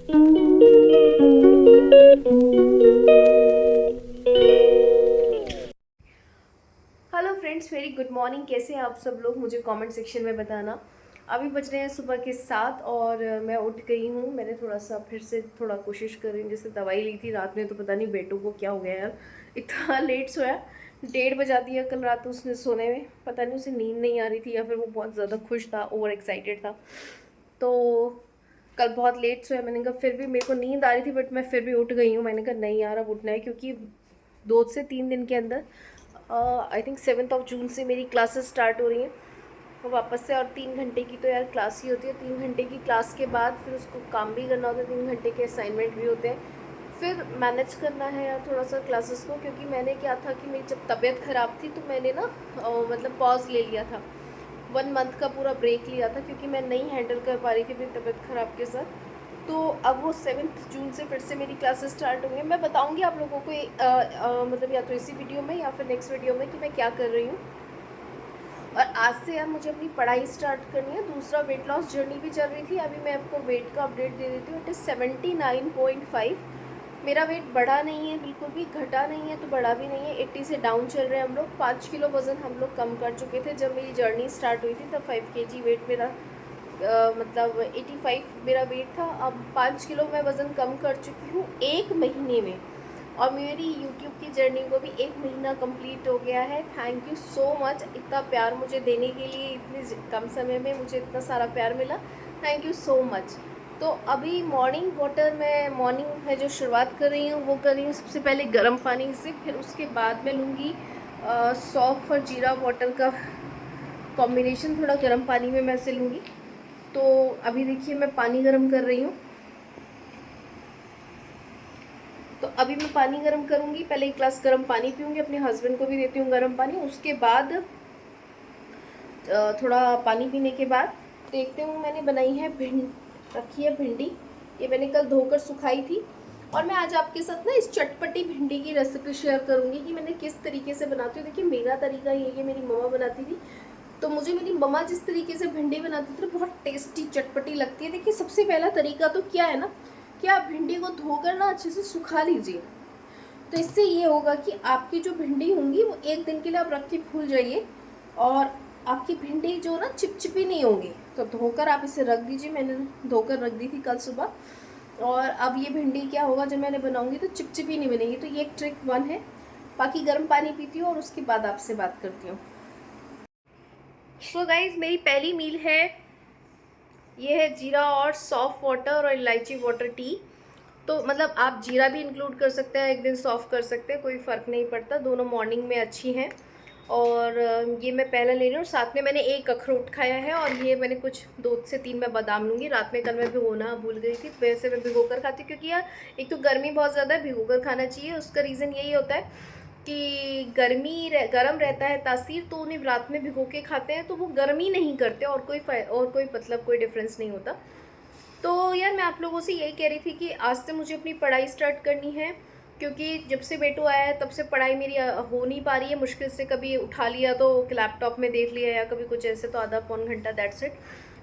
Hello friends, very good morning. कैसे हैं आप सब लोग? मुझे कमेंट सेक्शन में बताना। अभी बज रहे हैं सुबह के 7 और मैं उठ गई हूँ। मैंने थोड़ा सा फिर से थोड़ा कोशिश कर रही हूँ, जैसे दवाई ली थी रात में, तो पता नहीं बेटू को क्या हो गया यार, इतना लेट सोया। 1:30 बजा दिया कल रात उसने सोने में। पता नहीं उसे नींद नहीं आ रही थी या फिर वो बहुत ज़्यादा खुश था, ओवर एक्साइटेड था। तो कल बहुत लेट सोया। मैंने कहा फिर भी मेरे को नींद आ रही थी, बट मैं फिर भी उठ गई हूँ। मैंने कहा नहीं यार, अब उठना है, क्योंकि 2 से 3 दिन के अंदर आई थिंक 7 जून से मेरी क्लासेस स्टार्ट हो रही हैं। तो वापस से और 3 घंटे की तो यार क्लास ही होती है। 3 घंटे की क्लास के बाद फिर उसको काम भी करना होता है, 3 घंटे के असाइनमेंट भी होते हैं, फिर मैनेज करना है यार थोड़ा सा क्लासेस को। क्योंकि मैंने क्या था कि मेरी जब तबीयत ख़राब थी तो मैंने ना मतलब पॉज ले लिया था, 1 मंथ का पूरा ब्रेक लिया था, क्योंकि मैं नहीं हैंडल कर पा रही थी अपनी तबीयत ख़राब के साथ। तो अब वो 7 जून से फिर से मेरी क्लासेस स्टार्ट होंगी। मैं बताऊंगी आप लोगों को मतलब या तो इसी वीडियो में या फिर नेक्स्ट वीडियो में कि मैं क्या कर रही हूँ। और आज से यार मुझे अपनी पढ़ाई स्टार्ट करनी है। दूसरा वेट लॉस जर्नी भी चल रही थी। अभी मैं आपको वेट का अपडेट दे देती हूँ। It is 79.5। मेरा वेट बढ़ा नहीं है, बिल्कुल भी घटा नहीं है तो बढ़ा भी नहीं है। 80 से डाउन चल रहे हैं हम लोग। 5 किलो वज़न हम लोग कम कर चुके थे जब मेरी जर्नी स्टार्ट हुई थी, तब 5 kg वेट मेरा मतलब 85 मेरा वेट था। अब 5 किलो मैं वज़न कम कर चुकी हूँ 1 महीने में। और मेरी यूट्यूब की जर्नी को भी 1 महीना कंप्लीट हो गया है। थैंक यू सो मच इतना प्यार मुझे देने के लिए। इतने कम समय में मुझे इतना सारा प्यार मिला, थैंक यू सो मच। तो अभी मॉर्निंग वाटर मैं मॉर्निंग में जो शुरुआत कर रही हूँ वो कर रही हूँ सबसे पहले गर्म पानी से, फिर उसके बाद मैं लूँगी सौंफ और जीरा वाटर का कॉम्बिनेशन, थोड़ा गर्म पानी में मैं इसे लूँगी। तो अभी देखिए मैं पानी गर्म कर रही हूँ। तो अभी मैं पानी गर्म करूँगी, पहले एक ग्लास गर्म पानी पीऊँगी, अपने हस्बैंड को भी देती हूँ गर्म पानी। उसके बाद थोड़ा पानी पीने के बाद देखते हूँ, मैंने बनाई है रखी है भिंडी। ये मैंने कल धोकर सुखाई थी। और मैं आज आपके साथ ना इस चटपटी भिंडी की रेसिपी शेयर करूँगी कि मैंने किस तरीके से बनाती हूँ। देखिए मेरा तरीका ये मेरी मम्मा बनाती थी, तो मुझे मेरी मम्मा जिस तरीके से भिंडी बनाती थी बहुत टेस्टी चटपटी लगती है। देखिए सबसे पहला तरीका तो क्या है ना, कि आप भिंडी को धोकर ना अच्छे से सुखा लीजिए। तो इससे ये होगा कि आपकी जो भिंडी होंगी वो एक दिन के लिए आप रख के भूल जाइए, और आपकी भिंडी जो ना चिपचिपी नहीं होंगी। तो धोकर आप इसे रख दीजिए। मैंने धोकर रख दी थी कल सुबह। और अब ये भिंडी क्या होगा, जब मैंने बनाऊंगी तो चिपचिपी नहीं बनेगी। तो ये एक ट्रिक 1 है। बाकी गर्म पानी पीती हूँ और उसके बाद आपसे बात करती हूँ। सो गाइज मेरी पहली मील है, ये है जीरा और सॉफ्ट वाटर और इलायची वाटर टी। तो मतलब आप जीरा भी इंक्लूड कर सकते हैं, एक दिन सॉफ्ट कर सकते हैं, कोई फ़र्क नहीं पड़ता। दोनों मॉर्निंग में अच्छी हैं। और ये मैं पहले ले रही हूँ। साथ में मैंने एक अखरोट खाया है, और ये मैंने कुछ 2 से 3 मैं बादाम लूँगी। रात में कल मैं भिगोना भूल गई थी, वैसे मैं भिगो कर खाती हूँ, क्योंकि यार एक तो गर्मी बहुत ज़्यादा है, भिगो कर खाना चाहिए। उसका रीज़न यही होता है कि गर्म रहता है तासीर, तो उन्हें रात में भिगो के खाते हैं तो वो गर्मी नहीं करते, और कोई मतलब कोई डिफरेंस नहीं होता। तो यार मैं आप लोगों से यही कह रही थी कि आज से मुझे अपनी पढ़ाई स्टार्ट करनी है, क्योंकि जब से बेटू आया है तब से पढ़ाई मेरी हो नहीं पा रही है। मुश्किल से कभी उठा लिया तो लैपटॉप में देख लिया, या कभी कुछ ऐसे तो आधा पौन घंटा, दैट्स इट।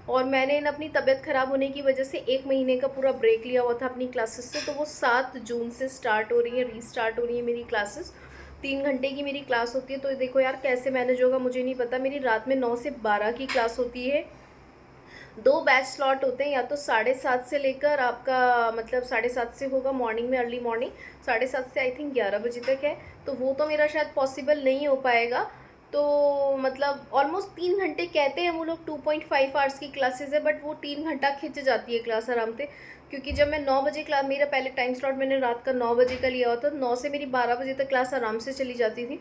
और मैंने ना अपनी तबीयत ख़राब होने की वजह से 1 महीने का पूरा ब्रेक लिया हुआ था अपनी क्लासेस से। तो वो 7 जून से स्टार्ट हो रही है, रीस्टार्ट हो रही है मेरी क्लासेस। 3 घंटे की मेरी क्लास होती है। तो देखो यार कैसे मैनेज होगा मुझे नहीं पता। मेरी रात में 9 से 12 की क्लास होती है। 2 बैच स्लॉट होते हैं, या तो 7:30 से लेकर आपका मतलब 7:30 से होगा मॉर्निंग में, अर्ली मॉर्निंग 7:30 से आई थिंक 11 बजे तक है। तो वो तो मेरा शायद पॉसिबल नहीं हो पाएगा। तो मतलब ऑलमोस्ट 3 घंटे कहते हैं वो लोग, 2.5 आवर्स की क्लासेज है, बट वो 3 घंटा खिंच जाती है क्लास आराम से। क्योंकि जब मैं 9 बजे क्लास, मेरा पहले टाइम स्लॉट मैंने रात का 9 बजे का लिया होता, 9 से मेरी 12 बजे तक क्लास आराम से चली जाती थी।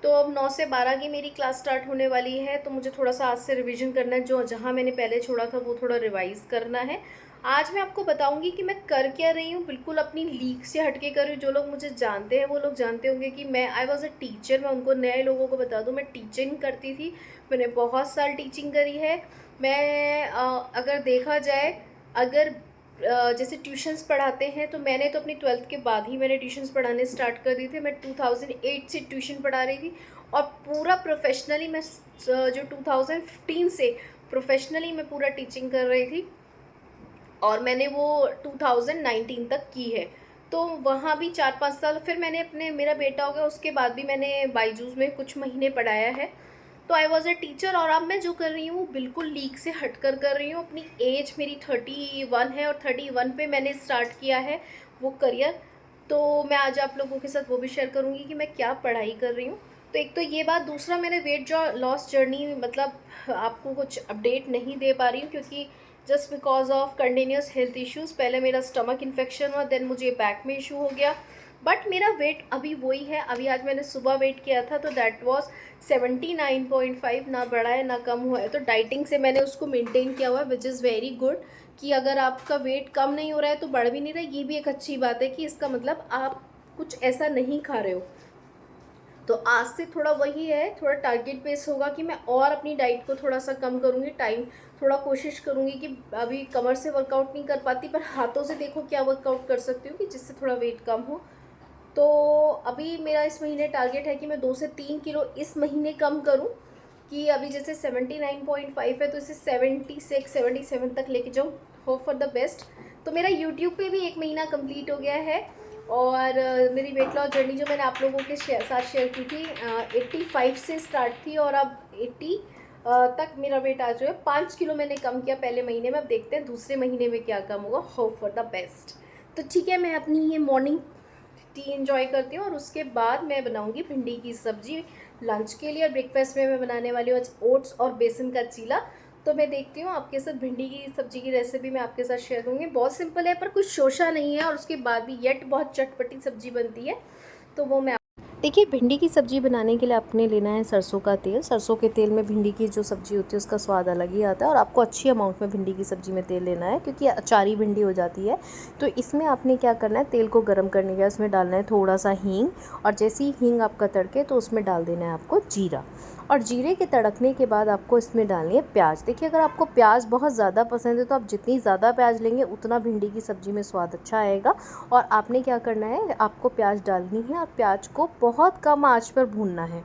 तो अब 9 से 12 की मेरी क्लास स्टार्ट होने वाली है। तो मुझे थोड़ा सा आज से रिवीजन करना है, जो जहाँ मैंने पहले छोड़ा था वो थोड़ा रिवाइज़ करना है। आज मैं आपको बताऊंगी कि मैं कर क्या रही हूँ, बिल्कुल अपनी लीक से हटके कर रही हूँ। जो लोग मुझे जानते हैं वो लोग जानते होंगे कि मैं आई वॉज अ टीचर। मैं उनको, नए लोगों को बता दूँ, मैं टीचिंग करती थी। मैंने बहुत साल टीचिंग करी है। मैं अगर देखा जाए, अगर जैसे ट्यूशन्स पढ़ाते हैं, तो मैंने तो अपनी 12th के बाद ही मैंने ट्यूशन्स पढ़ाने स्टार्ट कर दी थी। मैं 2008 से ट्यूशन पढ़ा रही थी, और पूरा प्रोफेशनली मैं जो 2015 से प्रोफेशनली मैं पूरा टीचिंग कर रही थी। और मैंने वो 2019 तक की है। तो वहाँ भी 4-5 साल फिर मैंने अपने, मेरा बेटा हो गया उसके बाद भी मैंने बायजूस में कुछ महीने पढ़ाया है। तो आई वॉज़ अ टीचर, और अब मैं जो कर रही हूँ वो बिल्कुल लीग से हट कर रही हूँ। अपनी एज मेरी 31 है और 31 पे मैंने स्टार्ट किया है वो करियर। तो मैं आज आप लोगों के साथ वो भी शेयर करूँगी कि मैं क्या पढ़ाई कर रही हूँ। तो एक तो ये बात, दूसरा मैंने वेट जो लॉस जर्नी मतलब आपको कुछ अपडेट नहीं दे पा रही हूँ, क्योंकि just because of continuous health issues. पहले मेरा स्टमक इन्फेक्शन हुआ, देन मुझे बैक में इशू हो गया, बट मेरा वेट अभी वही है। अभी आज मैंने सुबह वेट किया था तो दैट वाज 79.5, ना बढ़ा है ना कम हुआ है। तो डाइटिंग से मैंने उसको मेंटेन किया हुआ है, विच इज़ वेरी गुड। कि अगर आपका वेट कम नहीं हो रहा है तो बढ़ भी नहीं रहा है, ये भी एक अच्छी बात है कि इसका मतलब आप कुछ ऐसा नहीं खा रहे हो। तो आज से थोड़ा वही है, थोड़ा टारगेट बेस होगा कि मैं और अपनी डाइट को थोड़ा सा कम करूँगी। टाइम थोड़ा कोशिश करूँगी कि अभी कमर से वर्कआउट नहीं कर पाती, पर हाथों से देखो क्या वर्कआउट कर सकती हूँ कि जिससे थोड़ा वेट कम हो। तो अभी मेरा इस महीने टारगेट है कि मैं 2 से 3 किलो इस महीने कम करूं, कि अभी जैसे 79.5 है तो इसे 76-77 तक लेके जाऊं। Hope for the best. तो मेरा यूट्यूब पे भी 1 महीना कंप्लीट हो गया है, और मेरी वेट लॉस जर्नी जो मैंने आप लोगों के साथ शेयर की थी 85 से स्टार्ट थी, और अब 80 तक मेरा वेट आ चुका है। 5 किलो मैंने कम किया पहले महीने में, अब देखते हैं दूसरे महीने में क्या कम होगा। Hope for the best. तो ठीक है, मैं अपनी ये मॉर्निंग टी एंजॉय करती हूँ, और उसके बाद मैं बनाऊँगी भिंडी की सब्ज़ी लंच के लिए। और ब्रेकफास्ट में मैं बनाने वाली हूँ ओट्स और बेसन का चीला। तो मैं देखती हूँ आपके साथ भिंडी की सब्ज़ी की रेसिपी मैं आपके साथ शेयर करूँगी। बहुत सिंपल है पर कुछ शोशा नहीं है, और उसके बाद भी येट बहुत चटपटी सब्ज़ी बनती है। तो वो मैं देखिए, भिंडी की सब्ज़ी बनाने के लिए आपने लेना है सरसों का तेल। सरसों के तेल में भिंडी की जो सब्ज़ी होती है उसका स्वाद अलग ही आता है, और आपको अच्छी अमाउंट में भिंडी की सब्ज़ी में तेल लेना है, क्योंकि अचारी भिंडी हो जाती है। तो इसमें आपने क्या करना है, तेल को गर्म करने के बाद उसमें डालना है थोड़ा सा हींग, और जैसे ही हींग आपका तड़के तो उसमें डाल देना है आपको जीरा, और जीरे के तड़कने के बाद आपको इसमें डालनी है प्याज। देखिए, अगर आपको प्याज बहुत ज़्यादा पसंद है तो आप जितनी ज़्यादा प्याज लेंगे उतना भिंडी की सब्ज़ी में स्वाद अच्छा आएगा। और आपने क्या करना है, आपको प्याज डालनी है और प्याज को बहुत कम आंच पर भूनना है।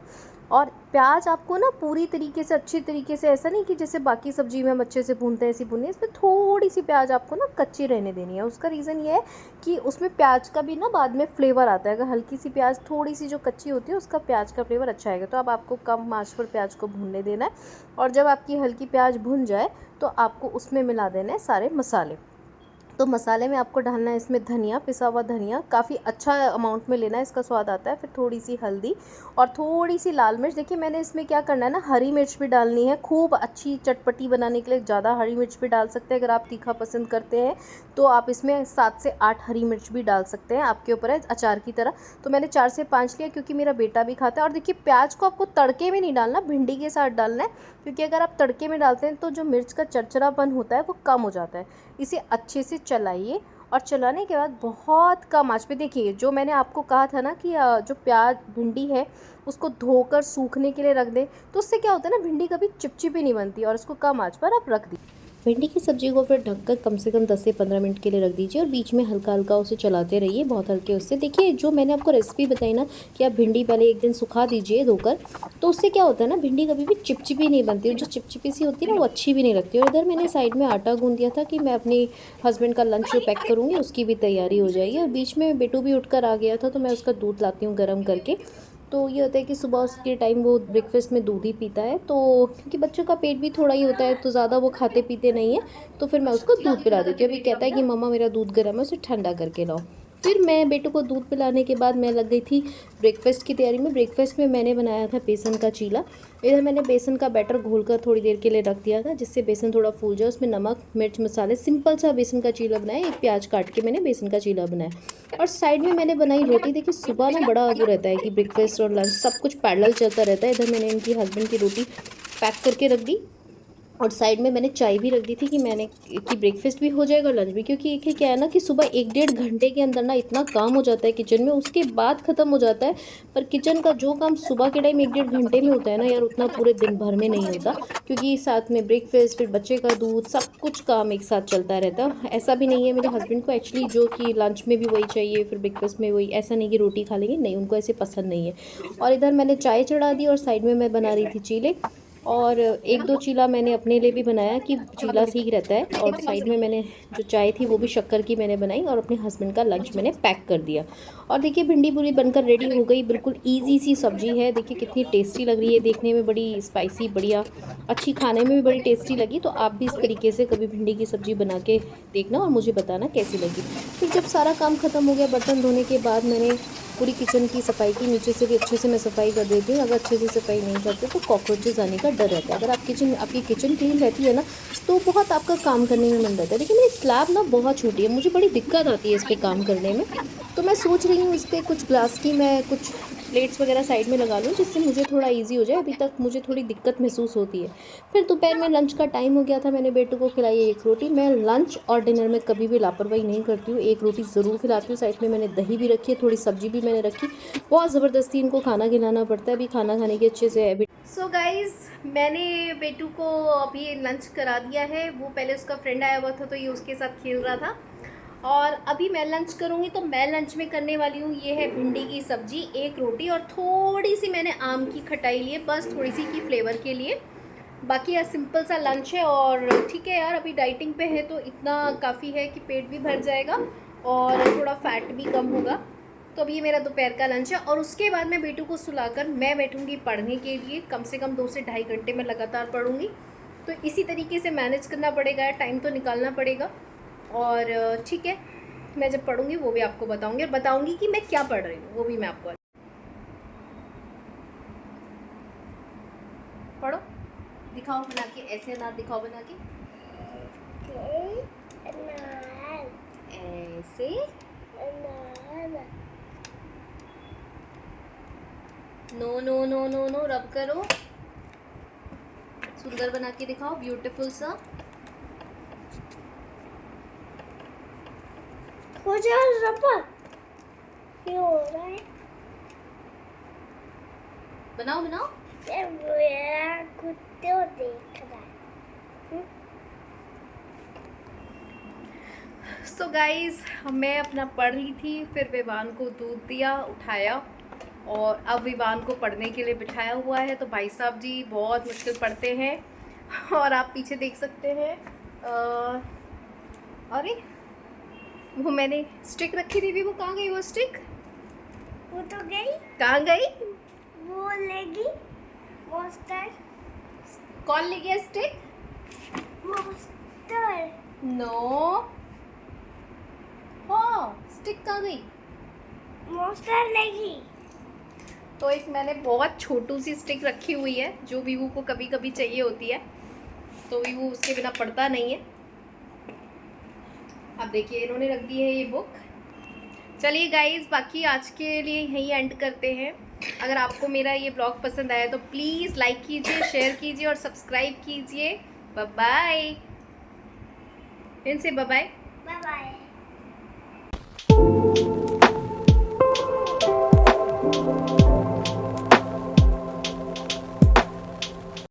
और प्याज आपको ना पूरी तरीके से, अच्छी तरीके से, ऐसा नहीं कि जैसे बाकी सब्जी में हम अच्छे से भूनते हैं ऐसी भूननी है, इसमें थोड़ी सी प्याज आपको ना कच्ची रहने देनी है। उसका रीज़न ये है कि उसमें प्याज का भी ना बाद में फ्लेवर आता है। अगर हल्की सी प्याज थोड़ी सी जो कच्ची होती है उसका प्याज का फ्लेवर अच्छा आएगा। तो अब आपको कम आंच पर प्याज को भूनने देना है, और जब आपकी हल्की प्याज भुन जाए तो आपको उसमें मिला देना है सारे मसाले। तो मसाले में आपको डालना है इसमें धनिया, पिसा हुआ धनिया, काफ़ी अच्छा अमाउंट में लेना है, इसका स्वाद आता है। फिर थोड़ी सी हल्दी और थोड़ी सी लाल मिर्च। देखिए, मैंने इसमें क्या करना है ना, हरी मिर्च भी डालनी है। खूब अच्छी चटपटी बनाने के लिए ज़्यादा हरी मिर्च भी डाल सकते हैं। अगर आप तीखा पसंद करते हैं तो आप इसमें 7 से 8 हरी मिर्च भी डाल सकते हैं, आपके ऊपर है, अचार की तरह। तो मैंने 4 से 5 लिया, क्योंकि मेरा बेटा भी खाता है। और देखिए, प्याज को आपको तड़के में नहीं डालना, भिंडी के साथ डालना है, क्योंकि अगर आप तड़के में डालते हैं तो जो मिर्च का चरचरापन होता है वो कम हो जाता है। इसे अच्छे से चलाइए, और चलाने के बाद बहुत कम आंच पे, देखिए जो मैंने आपको कहा था ना कि जो प्याज भिंडी है उसको धोकर सूखने के लिए रख दें, तो उससे क्या होता है ना, भिंडी कभी चिपचिपी नहीं बनती। और इसको कम आंच पर आप रख दीजिए। भिंडी की सब्ज़ी को फिर ढककर कम से कम 10 से 15 मिनट के लिए रख दीजिए, और बीच में हल्का हल्का उसे चलाते रहिए, बहुत हल्के उससे। देखिए, जो मैंने आपको रेसिपी बताई ना कि आप भिंडी पहले एक दिन सुखा दीजिए धोकर, तो उससे क्या होता है ना, भिंडी कभी भी चिपचिपी नहीं बनती, और जो चिपचिपी सी होती है ना वो अच्छी भी नहीं लगती। और इधर मैंने साइड में आटा गूंद दिया था कि मैं अपने हस्बैंड का लंच जो पैक करूँगी उसकी भी तैयारी हो जाएगी। और बीच में बेटू भी उठकर आ गया था, तो मैं उसका दूध लाती हूँ गर्म करके। तो ये होता है कि सुबह उसके टाइम वो ब्रेकफास्ट में दूध ही पीता है, तो क्योंकि बच्चों का पेट भी थोड़ा ही होता है तो ज़्यादा वो खाते पीते नहीं है, तो फिर मैं उसको दूध पिला देती हूँ। अभी कहता है कि मम्मा मेरा दूध गर्म है, उसे ठंडा करके लाओ। फिर मैं बेटे को दूध पिलाने के बाद मैं लग गई थी ब्रेकफास्ट की तैयारी में। ब्रेकफास्ट में मैंने बनाया था बेसन का चीला। इधर मैंने बेसन का बैटर घोलकर थोड़ी देर के लिए रख दिया था, जिससे बेसन थोड़ा फूल जाए। उसमें नमक मिर्च मसाले, सिंपल सा बेसन का चीला बनाया। एक प्याज काट के मैंने बेसन का चीला बनाया, और साइड में मैंने बनाई रोटी। देखिए, सुबह ना बड़ा वो रहता है कि ब्रेकफास्ट और लंच सब कुछ पैरेलल चलता रहता है। इधर मैंने इनकी हस्बैंड की रोटी पैक करके रख दी, और साइड में मैंने चाय भी रख दी थी कि ब्रेकफास्ट भी हो जाएगा लंच भी। क्योंकि एक है क्या है ना कि सुबह 1-1.5 घंटे के अंदर ना इतना काम हो जाता है किचन में, उसके बाद ख़त्म हो जाता है। पर किचन का जो काम सुबह के टाइम 1-1.5 घंटे में होता है ना यार, उतना पूरे दिन भर में नहीं होता, क्योंकि साथ में ब्रेकफास्ट, फिर बच्चे का दूध, सब कुछ काम एक साथ चलता रहता है। ऐसा भी नहीं है मेरे हस्बैंड को एक्चुअली जो कि लंच में भी वही चाहिए, फिर ब्रेकफास्ट में वही, ऐसा नहीं कि रोटी खा लेंगे, नहीं, उनको ऐसे पसंद नहीं है। और इधर मैंने चाय चढ़ा दी, और साइड में मैं बना रही थी चीले। और एक दो चीला मैंने अपने लिए भी बनाया कि चीला ठीक रहता है। और साइड में मैंने जो चाय थी वो भी शक्कर की मैंने बनाई और अपने हस्बैंड का लंच मैंने पैक कर दिया। और देखिए भिंडी पूरी बनकर रेडी हो गई। बिल्कुल ईजी सी सब्जी है, देखिए कितनी टेस्टी लग रही है, देखने में बड़ी स्पाइसी, बढ़िया अच्छी, खाने में भी बड़ी टेस्टी लगी। तो आप भी इस तरीके से कभी भिंडी की सब्ज़ी बना के देखना और मुझे बताना कैसी लगी। फिर जब सारा काम ख़त्म हो गया, बर्तन धोने के बाद मैंने पूरी किचन की सफाई की। नीचे से भी अच्छे से मैं सफाई कर देती हूँ। अगर अच्छे से सफाई नहीं करते तो कॉकरोचेस आने का डर रहता है। अगर आपकी किचन क्लीन रहती है ना तो बहुत आपका काम करने में मन रहता है। लेकिन मेरी स्लैब ना बहुत छोटी है, मुझे बड़ी दिक्कत आती है इस पर काम करने में। तो मैं सोच रही हूँ इस पर कुछ ग्लास की मैं कुछ प्लेट्स वगैरह साइड में लगा लूँ, जिससे मुझे थोड़ा इजी हो जाए। अभी तक मुझे थोड़ी दिक्कत महसूस होती है। फिर दोपहर में लंच का टाइम हो गया था, मैंने बेटू को खिलाई एक रोटी। मैं लंच और डिनर में कभी भी लापरवाही नहीं करती हूँ, एक रोटी ज़रूर खिलाती हूँ। साइड में मैंने दही भी रखी है, थोड़ी सब्जी भी मैंने रखी। बहुत ज़बरदस्ती इनको खाना खिलाना पड़ता है, अभी खाना खाने की अच्छे से हैबिट। सो गाइज़, मैंने बेटू को अभी लंच करा दिया है। वो पहले उसका फ्रेंड आया हुआ था तो ये उसके साथ खेल रहा था। और अभी मैं लंच करूँगी। तो मैं लंच में करने वाली हूँ, ये है भिंडी की सब्ज़ी, एक रोटी और थोड़ी सी मैंने आम की खटाई ली है, बस थोड़ी सी की फ्लेवर के लिए। बाकी यार सिंपल सा लंच है। और ठीक है यार, अभी डाइटिंग पे है तो इतना काफ़ी है कि पेट भी भर जाएगा और थोड़ा फैट भी कम होगा। तो अभी ये मेरा दोपहर का लंच है। और उसके बाद मैं बेटू को सुलाकर मैं बैठूंगी पढ़ने के लिए। कम से कम 2 से ढाई घंटे में लगातार पढ़ूंगी। तो इसी तरीके से मैनेज करना पड़ेगा, टाइम तो निकालना पड़ेगा। और ठीक है, मैं जब पढ़ूंगी वो भी आपको बताऊंगी, और बताऊंगी कि मैं क्या पढ़ रही हूँ वो भी मैं आपको। पढ़ो, दिखाओ बना के, ऐसे अनार दिखाओ बना के, ऐसे no no no no no, rub करो, सुंदर बना के दिखाओ, ब्यूटीफुल सा। हो जा रबर, ये हो रहा है। बनाओ बनाओ। ये मेरा कुत्ते को देख रहा है। सो गाइज, मैं अपना पढ़ रही थी, फिर विवान को दूध दिया, उठाया और अब विवान को पढ़ने के लिए बिठाया हुआ है। तो भाई साहब जी बहुत मुश्किल पढ़ते हैं। और आप पीछे देख सकते हैं, अरे वो मैंने स्टिक रखी थी, वो कहाँ गई? वो स्टिक वो तो गई, कहाँ गई? वो लेगी मॉन्स्टर। कौन ले गया स्टिक? मॉन्स्टर नो, हाँ स्टिक कहाँ गई? मॉन्स्टर लेगी। तो एक मैंने बहुत छोटू सी स्टिक रखी हुई है जो वीवू को कभी कभी चाहिए होती है, तो वीवू उसके बिना पढ़ता नहीं है। अब देखिए इन्होंने रख दी है ये बुक। चलिए गाइज, बाकी आज के लिए यहीं एंड करते हैं। अगर आपको मेरा ये ब्लॉग पसंद आया तो प्लीज़ लाइक कीजिए, शेयर कीजिए और सब्सक्राइब कीजिए। बाय बाय, फिर से बाय बाय। Bye bye.